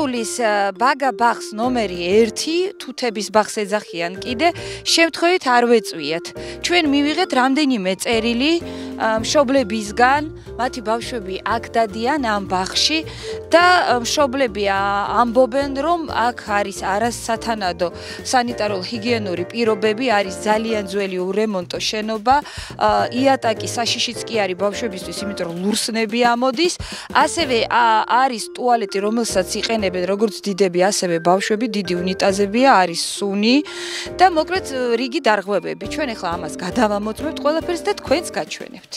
ასეულის ბაგა ბაღს ნომერი 1 თუთების ბაღს ეძახიან კიდე შემთხვევით არ ვეწვიათ. ჩვენ მივიღეთ რამდენიმე წერილი მშობლებისგან, მათი ბავშვები აქ დადიან ამ ბაღში და მშობლები ამბობენ, რომ აქ არის არასათანადო სანიტარულ-ჰიგიენური პირობები, არის ძალიან ძველი ურემონტო შენობა, იატაკი საშიშიც კი არის ბავშვებისთვის, იმიტომ რომ ლურსნები ამოდის, ასევე არის ტუალეტი, რომელსაც იყენებენ როგორც დიდები, ასევე ბავშვები, დიდი უნიტაზებია, არის სუნი და მოკლედ რიგი დარღვევები. ჩვენ ახლა ამას გადავამოწმებთ ყველაფერს და თქვენც გაჩვენებთ.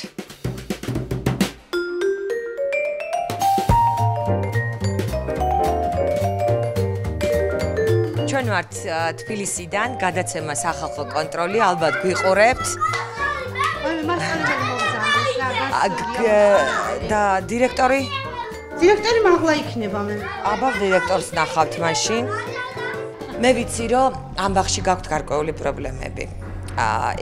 ჩვენ ვართ თბილისიდან, გადაცემა სახალხო კონტროლი, ალბათ გვიყურებთ. და დირექტორი? დირექტორი მაღლა იქნება მე. აბა დირექტორს ნახავთ მაშინ. მე ვიცი რომ ამ ბაღში გაქვთ გარკვეული პრობლემები.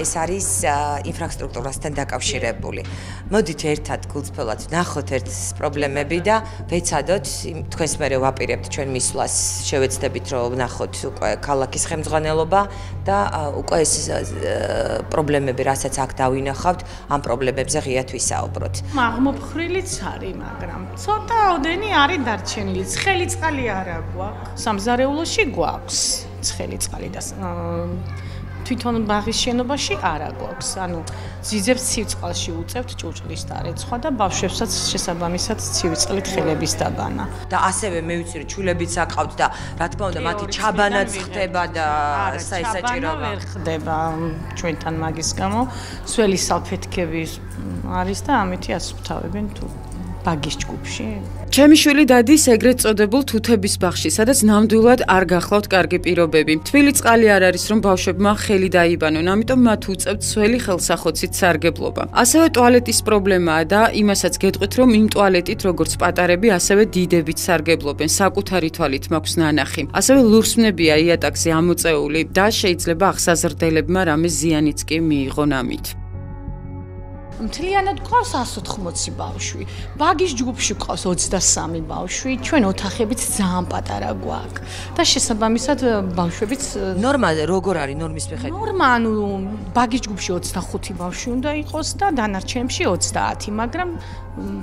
ეს არის ინფრასტრუქტურასთან დაკავშირებული. მოდით ერთად გულწრფელად ვნახოთ ერთ პრობლემები და ვეცადოთ თქვენს მერე ვაპირებთ ჩვენ მისვლას, შევეცდებით რომ ვნახოთ უკვე ქალაქის ხელმძღვანელობა და უკვე ეს პრობლემები, რასაც აქ დავინახავთ, ამ პრობლემებზე ღიად ვისაუბროთ. აღმოფხრილიც არის, მაგრამ ცოტა ოდენი არის დარჩენილი. ცხელი წყალი არა გვაქვს. სამზარეულოში გვაქვს ცხელი წყალი და თვითონ ბაღის შენობაში არა გვაქვს. ანუ ძიძებს ცივ წყალში უწევთ ჭურჭლის დარეცხვა და ბავშვებსაც შესაბამისად ცივი წყლით ხელების დაბანა. და ასევე მე ვიცი რომ ჩულებიც აკავთ და რა თქმა უნდა მათი ჩაბანაც ხდება და საესაჭიროა. ვერ ხდება ჩვენთან მაგის გამო. სველი სალფეთქები არის და ამითი ასუფთავებენ თუ ბაგის ჯგუფში. ჩემი შვილი დადის ეგრეთ წოდებულ თუთების ბაღში, სადაც ნამდვილად არ გახლავთ კარგი პირობები. თბილი წყალი არ არის, რომ ბავშვებმა ხელი დაიბანონ, ამიტომ მათ უწევთ სველი ხელსახოცით სარგებლობა. ასევე ტუალეტის პრობლემაა და იმასაც გეტყვით, რომ იმ ტუალეტით როგორც პატარები, ასევე დიდებიც სარგებლობენ. საკუთარი თვალით მაქვს ნანახი. ასევე ლურსმნებია იატაკზე ამოწეული და შეიძლება აღსაზრდელებმა რამე ზიანიც კი მიიღონ ამით. მთლიანად გვყავს 180 ბავშვი. ბაგის ჯგუფში გვყავს 23 ბავშვი. ჩვენ ოთახებიც ძალიან პატარა გვაქვს. და შესაბამისად ბავშვებიც ნორმალ როგორ არის ნორმის მიხედვით? ნორმა, ანუ ბაგის ჯგუფში 25 ბავშვი უნდა იყოს და დანარჩენებში 30, მაგრამ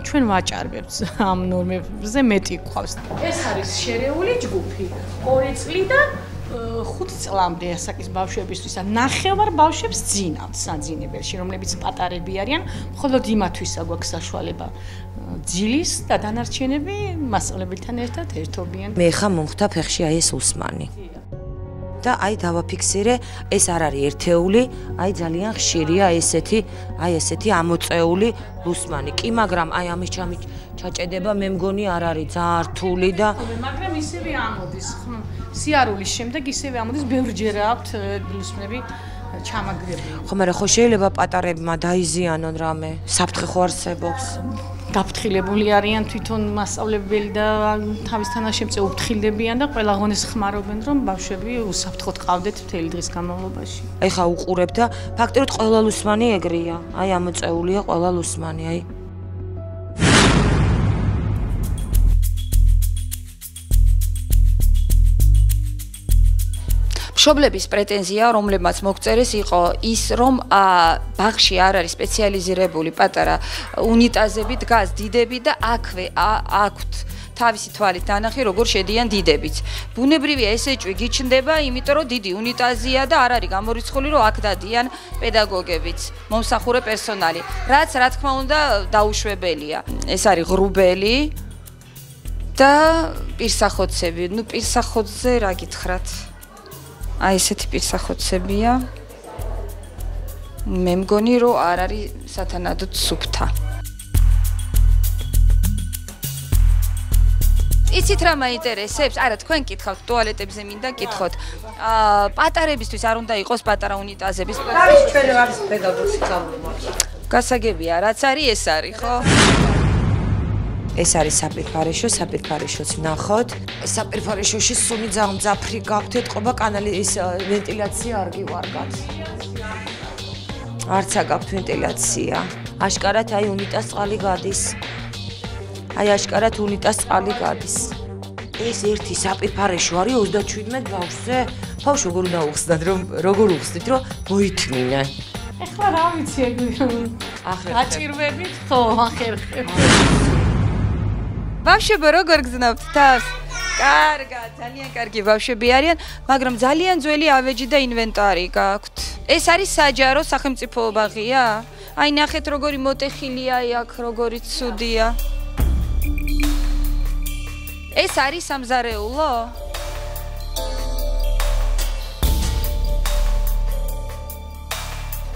ჩვენ ვაჭარბებთ ამ ნორმებზე მეტი გვყავს. ეს არის შერეული ჯგუფი. 2 წლიდან 5 წლამდე ასაკის ბავშვებისთვის და ნახევარ ბავშვებს ძინავთ საძინებელში, რომლებიც პატარები არიან, მხოლოდ იმათვისა გვაქვს საშუალება ძილის და დანარჩენები მასწავლებელთან ერთად ერთობიან. მე ხა მომხდა ფეხში აი ეს უსმანი. და აი დავაფიქსირე, ეს არ არის ერთეული, აი ძალიან ხშირია ესეთი ამოწეული ლუსმანი. კი, მაგრამ აი ამის ჩაჭედება მე მგონი არ არის ძალიან რთული და მაგრამ ისევე ამოდის. სიარულის შემდეგ ისევე ამოდის, ბევრჯერ აქვთ ლუსმნები ჩამაგრებული. ხო, მაგრამ ხო შეიძლება პატარებმა დაიზიანონ რამე, საფრთხე ხო არსებობს? გაფრთხილებული არიან თვითონ მასწავლებელი და თავის თანაშემწე უფრთხილდებიან და ყველა ღონეს ხმარობენ, რომ ბავშვები უსაფრთხოდ ყავდეთ მთელი დღის განმავლობაში. აი ხა უყურებ და ფაქტობრივად ყველა ლუსმანი ეგრეა. აი ამოწეულია ყველა ლუსმანი, აი. მშობლების პრეტენზია, რომლებმაც მოგწერეს, იყო ის, რომ ბაღში არ არის სპეციალიზირებული პატარა უნიტაზები, დგას დიდები და აქვე აქვთ თავისი თვალით დანახი, როგორ შედიან დიდებიც. ბუნებრივია ესეჭვი გიჩნდება, იმიტომ რომ დიდი უნიტაზია და არ არის გამორიცხული, რომ აქ დადიან პედაგოგებიც, მომსახურე პერსონალი. რაც რა თქმა უნდა დაუშვებელია. ეს არის ღრუბელი და პირსახოცები. ნუ პირსახოცზე რა გითხრათ? აი ესეთი პირსახოცებია. მე მგონი რომ არ არის სათანადოდ სუფთა. იცით რა მაინტერესებს? არა, თქვენ კითხავთ ტუალეტებზე მინდა კითხოთ. პატარებისთვის არ უნდა იყოს პატარა უნიტაზების. არის ჩვენ არის პედაგოგის სწავლება. გასაგებია, რაც არის ეს არის, ხო? ეს არის საპირფარეშო, საპირფარეშოც ვნახოთ. საპირფარეშოში სუნი ძალიან მძაფრი გაქვთ, ეთყობა კანალის ვენტილაცია არ გივარგათ. არც აგაქვთ ვენტილაცია. აშკარად აი უნიტას წყალი გადის. აი აშკარად უნიტას წყალი გადის. ეს ერთი საპირფარეშო არის 37 ბავშვზე. ბავშვ როგორ უნდა უხსნათ, რომ როგორ უხსნით, რომ მოითმინა. ეხლა რა ვიცი ეგ აჭირვებით ხო ახერხებ. ბავშვებო როგორ გზნობთ თავს? კარგად, ძალიან კარგი ბავშვები არიან, მაგრამ ძალიან ძველი ავეჯი და ინვენტარი გაქვთ. ეს არის საჯარო სახელმწიფო ბაღია? აი ნახეთ როგორი მოტეხილია აქ, როგორი ცუდია. ეს არის სამზარეულო?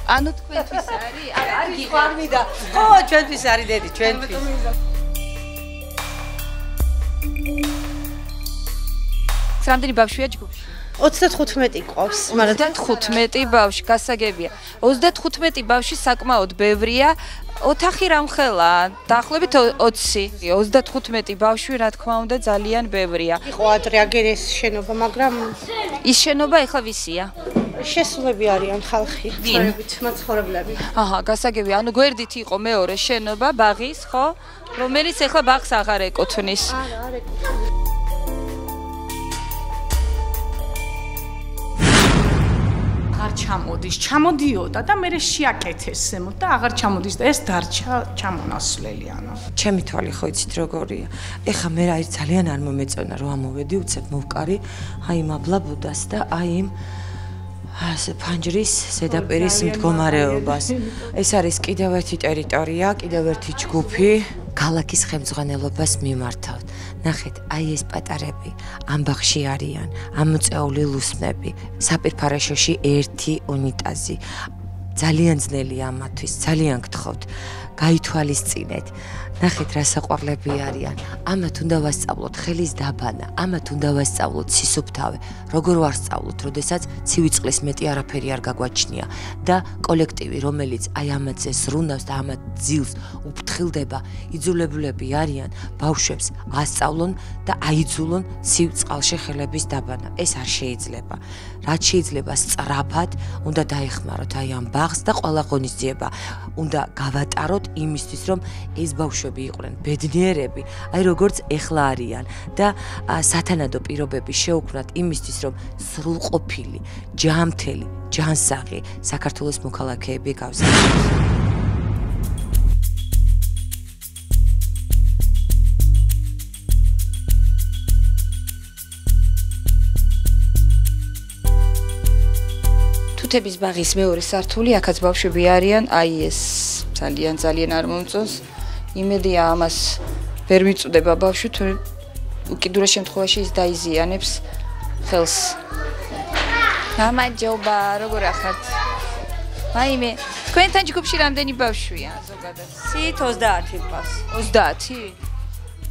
ანუ თქვენთვის არის? არის ხვარმი და ხო, ჩვენთვის არის დედი, ჩვენთვის. რამდენი ბავშვია ჯგუფში? 35 ყავს, მაგრამ 35 ბავშვი, გასაგებია. 35 ბავშვი საკმაოდ ბევრია. ოთახი რამხელა? დაახლოებით 20. 35 ბავშვი, რა თქმა უნდა, ძალიან ბევრია. იყო ადრე აგერეს შენობა, მაგრამ ის შენობა ეხლა ვისია? შესულები არიან ხალხი, მაცხოვრებლები. აჰა, გასაგებია. ანუ გვერდით იყო მეორე შენობა, ბაღის, ხო? რომელიც ეხლა ბაღს აღარ ეკუთვნის. არა, არ ეკუთვნის. აღარ ჩამოდის, ჩამოდიოდა და მე შეაკეთეს ზემოთ და აღარ ჩამოდის და ეს დარჩა ჩამონასვლელი ანუ. ჩემი თვალი ხო იცით როგორია. ეხა მე რა ძალიან არ მომეწონა რომ ამოვედი უცებ მოვკარი აი იმ აბლაბუდას და აი იმ ასე ფანჯრის ზედაპირის მდგომარეობას. ეს არის კიდევ ერთი ტერიტორია, კიდევ ერთი ჯგუფი. ქალაქის ხელმძღვანელობას მიმართავთ. ნახეთ, აი ეს პატარები ამ ბაღში არიან, ამოწეული ლუსმები, საპირფარეშოში ერთი უნიტაზი. ძალიან ძნელია ამათვის, ძალიან გთხოვთ, გაითვალისწინეთ. ნახეთ რა საყვარლები არიან. ამათ უნდა ვასწავლოთ ხელის დაბანა, ამათ უნდა ვასწავლოთ სისუფთავე. როგორ ვასწავლოთ, როდესაც ცივი წყლის მეტი არაფერი არ გაგვაჩნია და კოლექტივი, რომელიც აი ამათზე ზრუნავს და ამათ ძილს უფრთხილდება, იძულებლები არიან ბავშვებს ასწავლონ და აიძულონ ცივ წყალში ხელების დაბანა. ეს არ შეიძლება. რაც შეიძლება სწრაფად უნდა დაეხმაროთ აი ამ ბაღს და ყველა ღონისძიება უნდა გავატაროთ იმისთვის, რომ ეს ბავშვები იყვნენ ბედნიერები, აი როგორც ეხლა არიან და სათანადო პირობები შეუქმნათ იმისთვის, რომ სრულყოფილი, ჯანმრთელი, ჯანსაღი საქართველოს მოქალაქეები გავზარდოთ. თუთების ბაღის მეორე სართული, აქაც ბავშვები არიან, აი ეს ძალიან არ მომწონს. იმედია ამას ვერ მიწუდება ბავშვი, თუ უკიდურეს შემთხვევაში ის დაიზიანებს ხელს. გამარჯობა, როგორ ახართ? მაიმე, თქვენთან ჯგუფში რამდენი ბავშვია ზოგადად? სით 30 ყავს. 30?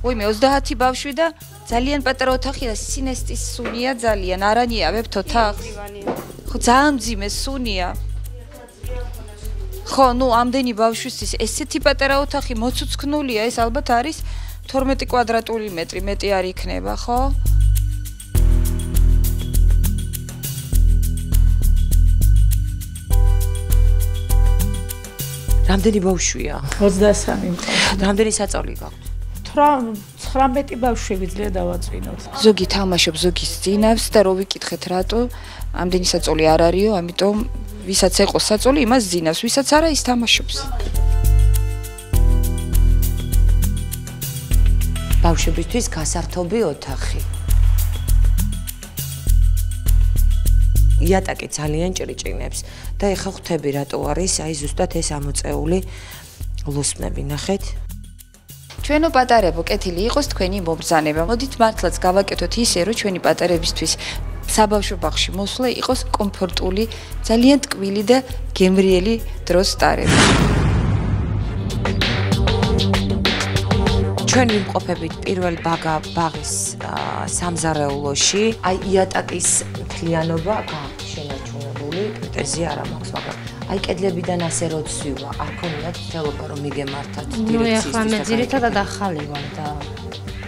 ვიმე 30 ბავშვი და ძალიან პატარა ოთახია და სინესტის სუნია ძალიან, არანიავებთ ოთახს? ხო, ძალიან მძიმე სუნია. ხო, ნუ ამდენი ბავშვისთვის ესეთი პატარა ოთახი მოცუცქნულია, ეს ალბათ არის 12 კვადრატული მეტრი, მეტი არ იქნება, ხო? რამდენი ბავშვია? 23 მყავს. რამდენი საწოლი გაქვთ? 19 ბავშვები ძლია დავაწვინოთ. ზოგი თამაშობს, ზოგი სძინავს და რო ვიკითხეთ რატო ამდენი საწოლი არ არისო, ამიტომ ვისაც ეყოს საწოლი, იმას ზინავს, ვისაც არა, ის თამაშობს. ბავშვებისთვის გასართობი ოთახი. იატაკი ძალიან ჭრიჭინებს და ეხა ხვდები რატო არის, აი ზუსტად ეს ამოწეული ლუსმები, ნახეთ. ჩვენო პატარებო, კეთილი იყოს თქვენი მობრძანება. მოდით მართლაც გავაკეთოთ ისე, რომ ჩვენი პატარებისთვის საბავშვო ბაღში მოსვლა იყოს კომფორტული, ძალიან ტკბილი და გემრიელი დროს ტარება. ჩვენ ვიმყოფებით პირველ ბაღის სამზარეულოში. აი იატაკის მთლიანობა გაქვთ შენარჩუნებული, პრეტენზია არ მაქვს, მაგრამ აი კედლებიდან ასე რო ცვივა, არ ქონიათ თელობა რომ მიგემართათ დირექციისთვის. ნუ ეხლა მე ძირითადად ახალი ვარ და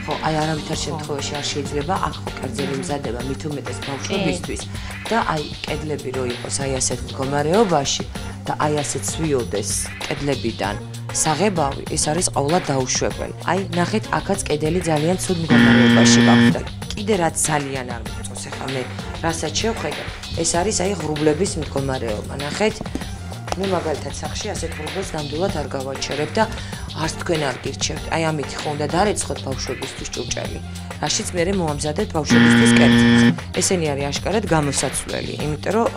ხო, აი არავითარ შემთხვევაში არ შეიძლება აქ ხო კერძელი მზადება მით უმეტეს ბავშვებისთვის და აი კედლები რო იყოს აი ასეთ მდგომარეობაში და აი ასე ცვიოდეს კედლებიდან საღებავი ეს არის ყოველად დაუშვებელი. აი, ნახეთ, აქაც კედელი ძალიან ცუდ მდგომარეობაში გაქვს და კიდე რაც ძალიან არ მოწონს, ახლა მე რასაც შევხედე, ეს არის აი ღრუბლების მდგომარეობა. ნახეთ, მე მაგალითად სახში ასეთ ღრუბლებს ნამდვილად არ გავაჩერებ და არც თქვენ არ გირჩევთ. აი, ამით ხო უნდა დარეცხოთ ბავშვებისთვის ჭურჭელი. რაშიც მე მოამზადეთ ბავშვებისთვის კერძებს. ესენი არის აშკარად გამოსაცვლელი, იმიტომ რომ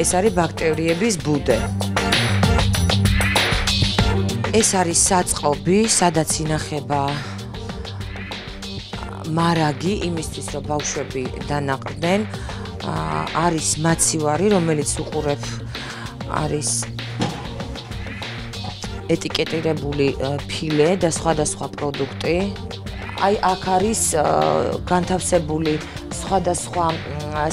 ეს არის ბაქტერიების ბუდე. ეს არის საწყობი, სადაც ინახება მარაგი იმისთვის, რომ ბავშვები დანაყრდნენ. არის მაცივარი, რომელიც უყურებ არის ეტიკეტირებული ფილე და სხვადასხვა პროდუქტი. აი აქ არის განთავსებული სხვადასხვა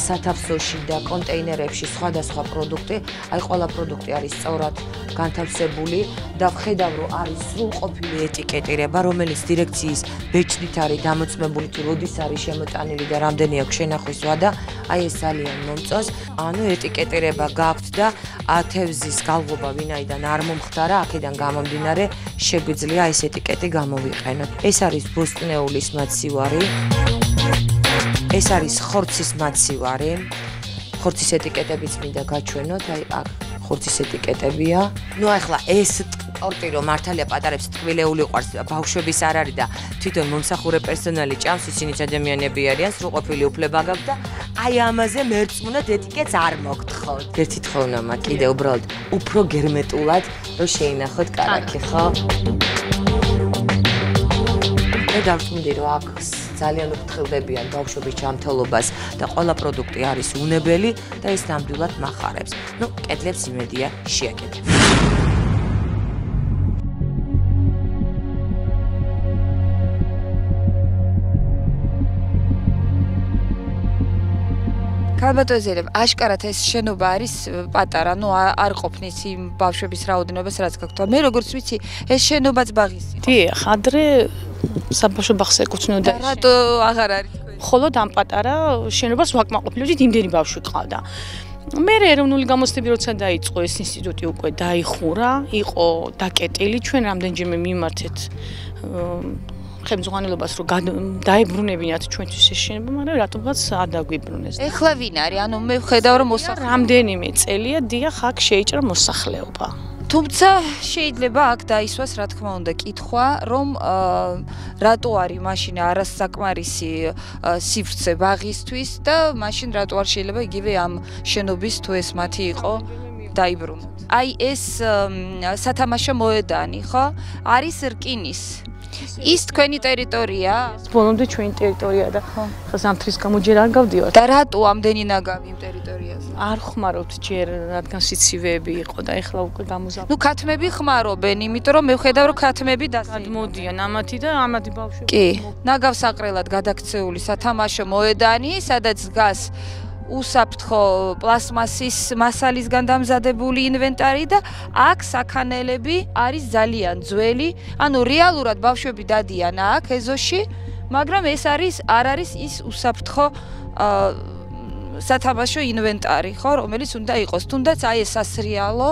სათავსოში და კონტეინერებში სხვადასხვა პროდუქტი. აი ყველა პროდუქტი არის სწორად განთავსებული და ვხედავ რომ არის სრულყოფილი ეტიკეტირება, რომელიც დირექციის ბეჭდით არის დამოწმებული თუ როდის არის შემოტანილი და რამდენი აქვს შენახვის ვადა. აი ეს ძალიან მომწონს. ანუ ეტიკეტირება გაქვთ და ათევზის გალღობა ვინაიდან არ მომხდარა, აქედან გამომდინარე შეგვიძლია ეს ეტიკეტი გამოვიყენოთ. ეს არის ბოსტნეულის მაცივარი. ეს არის ხორცის მაცივარი. ხორცის ეტიკეტებიც მინდა გაჩვენოთ, აი აქ ხორცის ეტიკეტებია. ნუ ახლა ეს ტორტი რომ მართალია პატარებს ტკბილეული ყავს, ბავშვების არ არის და თვითონ მომსახურე პერსონალი ჭამს, ისინიც ადამიანები არიან, სრულყოფილი უფლება გაქვთ და აი ამაზე მერწმუნად ეტიკეტს არ მოგთხოვთ. ერთი თხოვნა მაქვს კიდე უბრალოდ უფრო გერმეტულად რომ შეინახოთ კარაქი, ხო? მე დავწუნდი რომ აქ ძალიან უფრთხილდებიან ბავშვების ჯანმრთელობას და ყველა პროდუქტი არის უნებელი და ეს ნამდვილად მახარებს. ნუ კედლებს იმედია შეაკეთებ. ქალბატონზეებ, აშკარად ეს შენობა არის პატარა, ნუ არ ყოფნის იმ ბავშვების რაოდენობას, რაც გაქვთ. მე როგორც ვიცი, ეს შენობაც ბაღის. დიახ, ადრე საბავშვო ბაღს ეკუთვნოდა. რატო აღარ არის თქვენ? ხოლო ამ პატარა შენობას ვაკმაყოფილებდით, იმდენი ბავშვი ყავდა. მე ეროვნული გამოცდები როცა დაიწყო ეს ინსტიტუტი უკვე დაიხურა, იყო დაკეტილი, ჩვენ რამდენჯერმე მიმართეთ ხელმძღვანელობას რომ დაებრუნებინათ ჩვენთვის ეს შენობა, მაგრამ რატომღაც არ დაგვიბრუნეს. ეხლა ვინ არის? ანუ მე ვხედავ რომ მოსახლეობა რამდენიმე წელია დიახ აქ შეიჭრა მოსახლეობა. თუმცა შეიძლება აქ დაისვას რა თქმა უნდა კითხვა, რომ რატო არის მაშინ არასაკმარისი სივრცე ბაღისთვის და მაშინ რატო არ შეიძლება იგივე ამ შენობის თუ ეს მათი იყო დაიბრუნოთ. აი ეს სათამაშო მოედანი, ხო? არის რკინის. ის თქვენი ტერიტორია? ბოლომდე ჩვენი ტერიტორია და ხო ზამთრის გამო ჯერ არ გავდივართ. და რატო ამდენი ნაგავი იმ ტერიტორიაზე? არ ხმარობთ ჯერ, რადგან სიცივეები იყო და ეხლა უკვე გამოზარდა. ნუ ქათმები ხმარობენ, იმიტომ რომ მე ვხედავ რომ ქათმები გადმოდიან ამათი და ამათი ბავშვები. კი, ნაგავსაყრელად გადაქცეული სათამაშო მოედანი, სადაც დგას უსაფრთხო პლასმასის მასალისგან დამზადებული ინვენტარი და აქ საქანელები არის ძალიან ძველი, ანუ რეალურად ბავშვები დადიან აქ ეზოში, მაგრამ ეს არ არის ის უსაფრთხო სათამაშო ინვენტარი, ხო, რომელიც უნდა იყოს, თუნდაც აი ეს სასრიალო.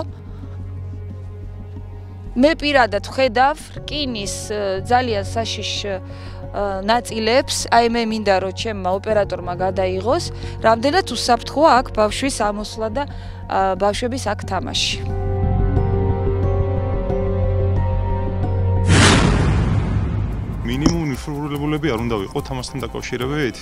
მე პირადად ვხედავ რკინის ძალიან საშიშ ნაწილებს, აი მე მინდა რომ ჩემმა ოპერატორმა გადაიღოს, რამდენად უსაფრთხოა აქ ბავშვის ამოსვლა და ბავშვების აქ თამაში. მინიმუმ ნიფრულებულები არ უნდა ვიყოთ ამასთან დაკავშირებით?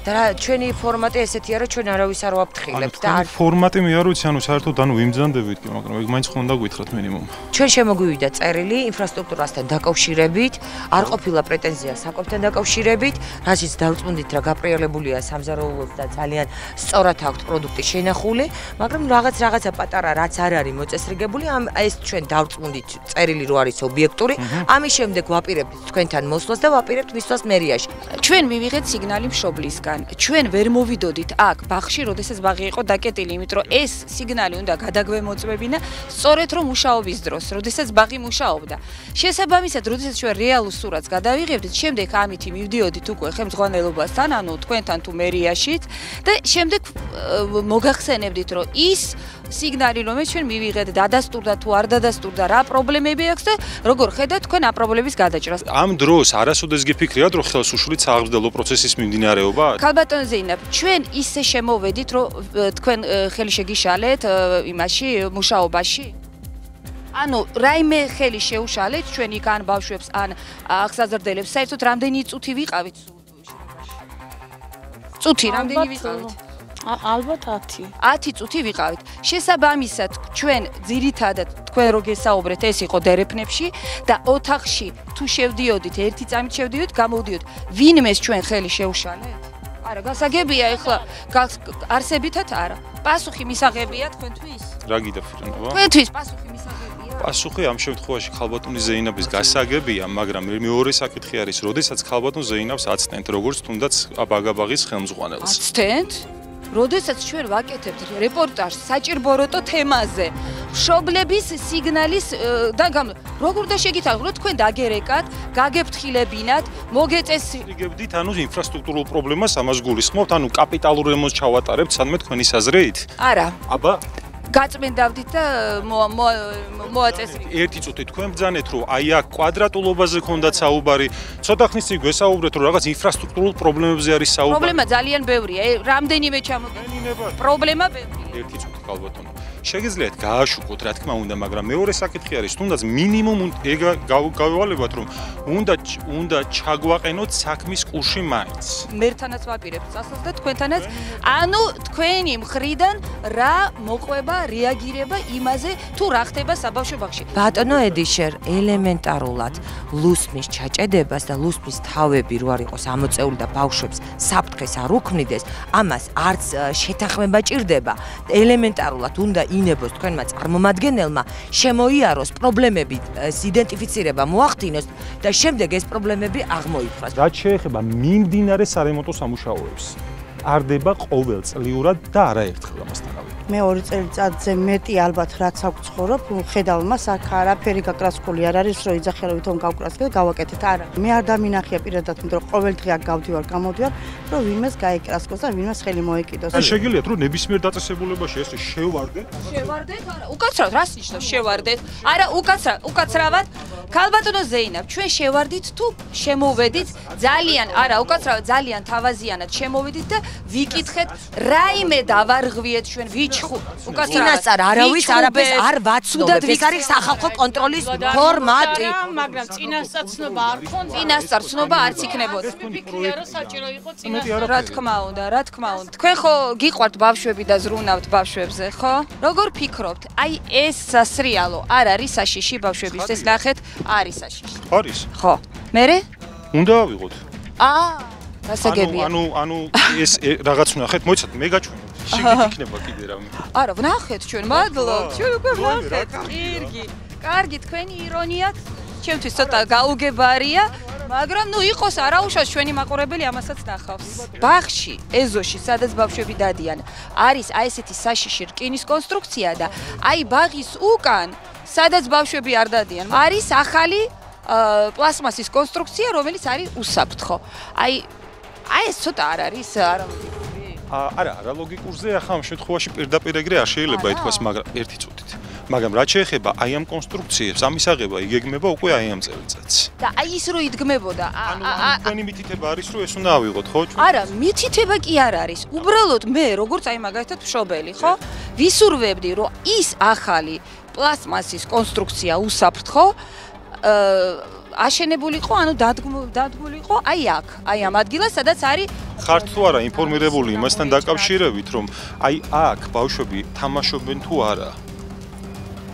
და ჩვენი ფორმატი ესეთია, რომ ჩვენ არავის არ ვაფრთხილებთ და არ ფორმატი მე არ ვიცი, ანუ საერთოდ ანუ ვიმძანდებით კი, მაგრამ ეგ მაინც ხომ უნდა გითხრათ მინიმუმ. ჩვენ შემოგვივიდა წერილი ინფრასტრუქტურასთან დაკავშირებით, არ ყოფილა პრეტენზია საკვებთან დაკავშირებით, რაშიც დავწმუნდით რა გაპრიალებულია სამზარეულოს და ძალიან სწორად აქვს პროდუქტი შენახული, მაგრამ რაღაცა პატარა რაც არ არის მოწესრიგებული, ეს ჩვენ დავწმუნდით წერილი რო არის ობიექტური, ამის შემდეგ ვაპირებთ თქვენთან მოსვლას და ვაპირებთ მისვლას მერიაში. ჩვენ მივიღეთ სიგნალი მშობლისგან. ჩვენ ვერ მოვიდოდით აქ ბაღში, როდესაც ბაღი იყო დაკეტილი, იმიტომ რომ ეს სიგნალი უნდა გადაგვემოწმებინა სწორედ რომ მუშაობის დროს, როდესაც ბაღი მუშაობდა. შესაბამისად, როდესაც ჩვენ რეალურ სურათს გადავიღებდით, შემდეგ ამითი მივდიოდით უკვე ხელმძღვანელობასთან, ანუ თქვენთან თუ მერიაშიც და შემდეგ მოგახსენებდით, რომ ის სიგნალი რომელიც ჩვენ მივიღეთ დადასტურდა თუ არ დადასტურდა რა პრობლემები აქვს და როგორ ხედავთ თქვენ ამ პრობლემების გადაჭრას ამ დროს არასოდეს გიფიქრიათ რომ ხელს უშლით სააღმრთელო პროცესის მიმდინარეობა ქალბატონ ზეინაბ ჩვენ ისე შემოვედით რომ თქვენ ხელი შეგიშალეთ იმაში მუშაობაში ანუ რაიმე ხელი შეუშალეთ ჩვენ იქ ან ბავშვებს ან ახსაზრდელებს საერთოდ რამდენი წუთი ვიყავით წუთი რამდენი ვიყავით ალბათ 10 10 წუთი ვიყავით შესაბამისად ჩვენ ძირითადად თქვენ რო გესაუბრეთ ეს იყო დერეფნებში და ოთახში თუ შევდიოდით ერთი წამით შევდიოდით გამოვდიოთ ვინმეს ჩვენ ხელი შეუშალეთ არა გასაგებია ეხლა არსებითად არა პასუხი მისაღებია თქვენთვის რა გიდაფრინობა თქვენთვის პასუხი მისაღებია პასუხი ამ შემთხვევაში ხალბატონი ზეინაბის გასაგებია მაგრამ მეორე საკითხი არის როდესაც ხალბატონ ზეინაბს აცდენთ როგორც თუნდაც ბაგაბაღის ხელმძღვანელს აცდენთ როდესაც ჩვენ ვაკეთებთ რეპორტაჟს საჭირბოროტო თემაზე მშობლების სიგნალის და როგორ და შეგითხრათ თქვენ დაგერეკათ გაგეფრთხილებინათ მოგეწესრიგებდით ანუ ინფრასტრუქტურულ პრობლემას ამას გულისხმობთ ანუ კაპიტალურ რემონტს ჩავატარებთ სადმე თქვენი საზრეით არა აბა გაწმენდავდით და მოაწესრიგეთ. ერთი წუთი თქვენ ბრძანეთ რომ აი აქ კვადრატულობაზე ქონდათ საუბარი, ცოტა ხნის წინ გვესაუბრეთ რომ რაღაც ინფრასტრუქტურულ პრობლემებზე არის საუბარი. პრობლემა ძალიან ბევრია, რამდენიმე ჩამოგედინება. პრობლემა ბევრია. ერთი წუთი ქალბატონო. შეგიძლიათ გააშუქოთ რა თქმა უნდა, მაგრამ მეორე საკითხი არის, თუნდაც მინიმუმ ეგ გავევალებათ რომ უნდა ჩაგვაყენოთ საქმის კურსი მაინც. მერთანაც ვაპირებთ წასვლას და თქვენთანაც, ანუ თქვენი მხრიდან რა მოყვება, რეაგირება იმაზე, თუ რა ხდება საბავშვო ბაღში. ბატონო ედიშერ, ელემენტარულად ლუსმის ჩაჭედებას და ლუსმის თავები რო არ იყოს ამოწეული და ბავშვებს საფრთხეს არ უქმნიდეს, ამას არც შეთანხმება ჭირდება. ელემენტარულად უნდა ინებოს თქვენმა წარმომადგენელმა შემოიაროს პრობლემები, იდენტიფიცირება მოახდინოს და შემდეგ ეს პრობლემები აღმოიფხვრას. რაც შეეხება მიმდინარე სარემონტო სამუშაოებს, ტარდება ყოველწლიურად და არაერთხელ ამასთანავე. მე 2 წელიწადზე მეტი ალბათ რაც აქ ცხოვრობ, ხედავ მას აქ არაფერი გაკრასკული არ არის, რომ იძახელოვითონ გავკრასკე და გავაკეთეთ. არა, მე არ დამინახია პირადად, იმიტომ რომ ყოველ დღე აქ გავდივარ, გამოდივარ, რომ ვინმეს გაეკრასკოს და ვინმეს ხელი მოეკიდოს. შეგიძლიათ რომ ნებისმიერ დაწესებულებაში ეს შევარდეთ? შევარდეთ? არა, უკაცრავად რას ნიშნავს შევარდეთ? არა, უკაცრავად. ქალბატონო ზეინაბ, ჩვენ შევარდით თუ შემოვედით ძალიან, არა, უკაცრავად ძალიან თავაზიანად შემოვედით და ვიკითხეთ რაიმე დავარღვიეთ ჩვენ უკაცრავად არავის არაფერს არ ვაცნობთ. ეს არის სახალხო კონტროლის ფორმატი. მაგრამ წინასწარცნობა არ ხონდა. წინასწარცნობა არც იქნებოდა. ვიფიქრია რომ საჭირო იყო წინასწარ. რა თქმა უნდა. თქვენ ხო გიყვართ ბავშვები და ზრუნავთ ბავშვებზე, ხო? როგორ ფიქრობთ? აი ეს სასრიალო არ არის საშიში ბავშვებისთვის ნახეთ, არის საშიში. არის. ხო. მერე? უნდა ავიღოთ. გასაგებია. ანუ ეს რაღაც ვნახეთ, მოიცათ, მე გაჩვენებ. შეგიქნება კიდე რამე. არა, ვნახეთ ჩვენ, მადლობთ. ჩვენ უკვე ვნახეთ. კარგი, თქვენი ირონიაც ჩემთვის ცოტა გაუგებარია, მაგრამ ნუ იყოს არაუშავს ჩვენი მაყურებელი ამასაც ნახავს. ბაღში, ეზოში, სადაც ბავშვები დადიან, არის აი ესეთი საშიში რკინის კონსტრუქცია და აი ბაღის უკან, სადაც ბავშვები არ დადიან, არის ახალი პლასმასის კონსტრუქცია, რომელიც არის უსაფრთხო. აი ეს ცოტა არ არის არა ლოგიკურზე ახლა ამ შემთხვევაში პირდაპირ ეგრე არ შეიძლება ითქვას, მაგრამ ერთი წუთით. მაგრამ რაც შეეხება აი ამ კონსტრუქციებს, ამის აღება იგეგმება უკვე აი ამ წელიწადს. და აი ის რო იდგმებოდა, თქვენი მითითება არის რომ ეს უნდა ავიღოთ, ხო? არა, მითითება კი არ არის. უბრალოდ მე როგორც აი მაგალითად მშობელი, ხო? ვისურვებდი რომ ის ახალი პლასმასის კონსტრუქცია უსაფრთხო აშენებულიყო, ანუ დადგმულიყო აი აქ, აი ამ ადგილას, სადაც არის ხართ თუ არა ინფორმირებული იმასთან დაკავშირებით, რომ აი აქ ბავშვები თამაშობენ თუ არა?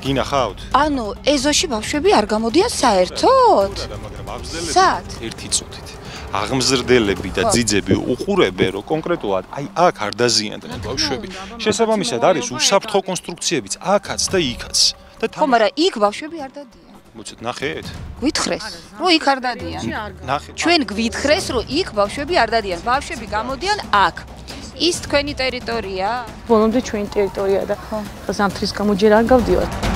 გინახავთ? ანუ ეზოში ბავშვები არ გამოდიან საერთოდ? მაგრამ აღზრდელები სად? ერთი წუთით. აღმზრდელები და ძიძები უყურებენ, რომ კონკრეტულად აი აქ არ დაზიანდნენ ბავშვები. შესაბამისად არის უსაფრთხო კონსტრუქციებიც აქაც და იქაც. ხო, მაგრამ იქ ბავშვები არ დადიან. მოცეთ ნახეთ? გვითხრეს, რომ იქ არ დადიან. ნახეთ. ჩვენ გვითხრეს, რომ იქ ბავშვები არ დადიან. ბავშვები გამოდიან აქ. ის თქვენი ტერიტორია? ბოლომდე ჩვენი ტერიტორია და ხო. ზამთრის გამო ჯერ არ გავდივართ.